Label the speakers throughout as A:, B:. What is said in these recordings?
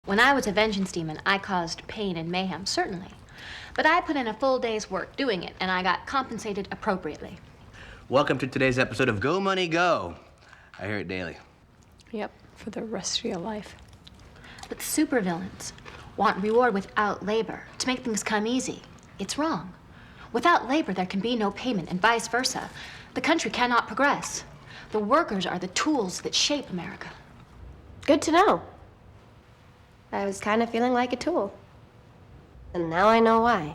A: When I was a vengeance demon, I caused pain and mayhem, certainly. But I put in a full day's work doing it, and I got compensated appropriately.
B: Welcome to today's episode of Go Money Go. I hear it daily.
C: Yep, for the rest of your life.
A: But supervillains want reward without labor to make things come easy. It's wrong. Without labor, there can be no payment, and vice versa. The country cannot progress. The workers are the tools that shape America.
D: Good to know. I was kind of feeling like a tool. And now I know why.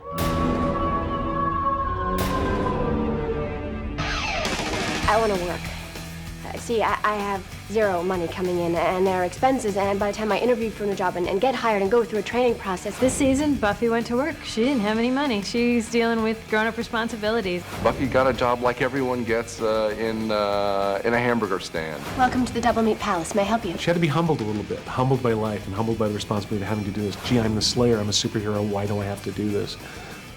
D: I want to work. See, I have zero money coming in, and there are expenses, and by the time I interview for a job and get hired and go through a training process...
C: This season, Buffy went to work. She didn't have any money. She's dealing with grown-up responsibilities.
E: Buffy got a job like everyone gets in a hamburger stand.
D: Welcome to the Double Meat Palace. May I help you?
F: She had to be humbled a little bit, humbled by life and humbled by the responsibility of having to do this. Gee, I'm the Slayer, I'm a superhero, why do I have to do this?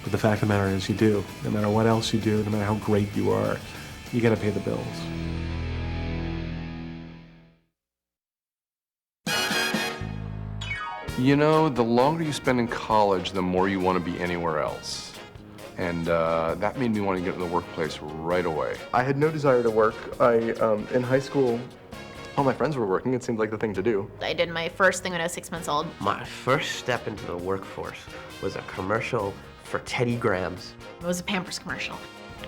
F: But the fact of the matter is you do. No matter what else you do, no matter how great you are, you gotta pay the bills.
E: You know, the longer you spend in college, the more you want to be anywhere else. And that made me want to get into the workplace right away.
G: I had no desire to work. In high school, all my friends were working. It seemed like the thing to do.
H: I did my first thing when I was 6 months old.
B: My first step into the workforce was a commercial for Teddy Grahams.
H: It was a Pampers commercial.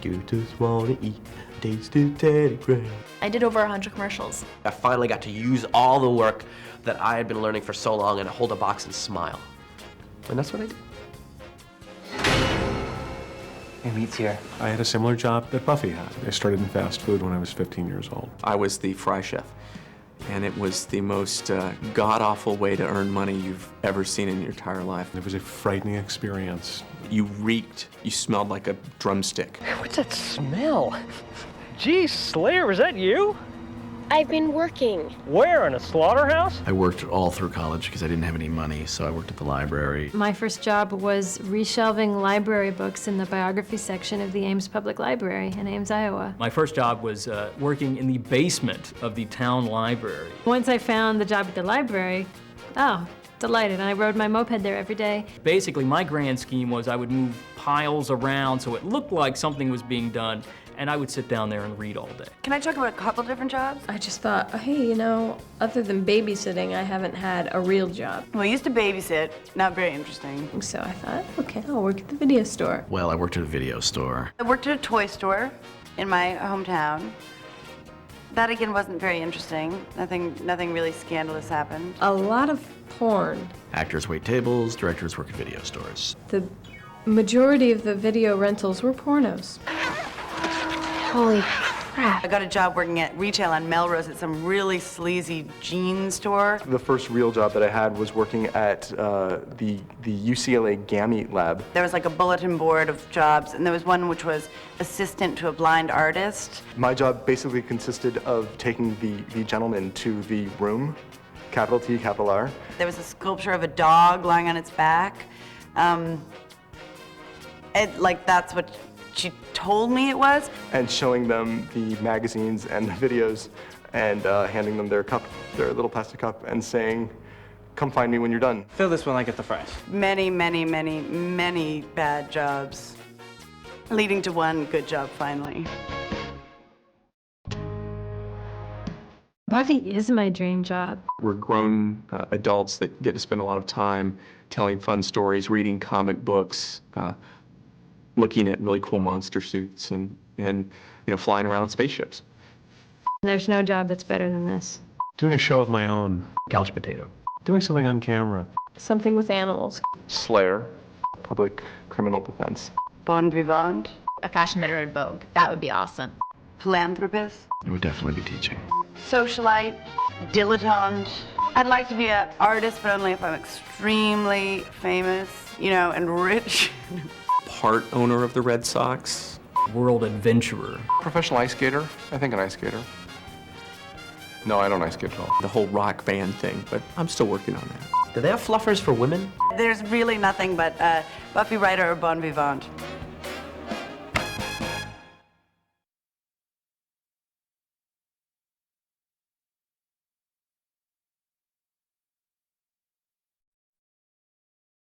B: You just wanna eat, taste the Teddy Grahams.
H: I did over 100 commercials.
B: I finally got to use all the work that I had been learning for so long and hold a box and smile. And that's what I did.
I: Hey, Meat's here.
F: I had a similar job that Buffy had. I started in fast food when I was 15 years old.
J: I was the fry chef, and it was the most god-awful way to earn money you've ever seen in your entire life.
F: It was a frightening experience.
J: You reeked. You smelled like a drumstick.
I: What's that smell? Geez, Slayer, is that you?
D: I've been working.
I: Where, in a slaughterhouse?
K: I worked all through college because I didn't have any money, so I worked at the library.
C: My first job was reshelving library books in the biography section of the Ames Public Library in Ames, Iowa.
L: My first job was working in the basement of the town library.
C: Once I found the job at the library, delighted, and I rode my moped there every day.
L: Basically, my grand scheme was I would move piles around so it looked like something was being done, and I would sit down there and read all day.
M: Can I talk about a couple different jobs?
C: I just thought, hey, you know, other than babysitting, I haven't had a real job.
M: Well, I used to babysit, not very interesting.
C: So I thought, okay, I'll work at the video store.
K: Well, I worked at a video store.
M: I worked at a toy store in my hometown. That again wasn't very interesting. Nothing really scandalous happened.
C: A lot of porn.
K: Actors wait tables, directors work at video stores.
C: The majority of the video rentals were pornos.
D: Holy crap.
M: I got a job working at retail on Melrose at some really sleazy jean store.
G: The first real job that I had was working at the UCLA Gamete Lab.
M: There was like a bulletin board of jobs, and there was one which was assistant to a blind artist.
G: My job basically consisted of taking the gentleman to the room, capital T, capital R.
M: There was a sculpture of a dog lying on its back. That's what she told me it was.
G: And showing them the magazines and the videos and handing them their cup, their little plastic cup, and saying, come find me when you're done.
I: Fill this when I get the fries.
M: Many, many, many, many bad jobs, leading to one good job finally.
C: Buffy is my dream job.
J: We're grown adults that get to spend a lot of time telling fun stories, reading comic books, looking at really cool monster suits, and flying around spaceships.
C: There's no job that's better than this.
F: Doing a show of my own.
K: Couch potato.
F: Doing something on camera.
C: Something with animals.
G: Slayer, public criminal defense.
M: Bon vivant.
H: A fashion editor at Vogue. That would be awesome.
M: Philanthropist.
K: I would definitely be teaching.
M: Socialite. Dilettante. I'd like to be an artist, but only if I'm extremely famous, and rich.
J: Part owner of the Red Sox.
L: World adventurer.
E: Professional ice skater? I think an ice skater. No, I don't ice skate at all.
J: The whole rock band thing, but I'm still working on that.
B: Do they have fluffers for women?
M: There's really nothing but Buffy Writer or Bon Vivant.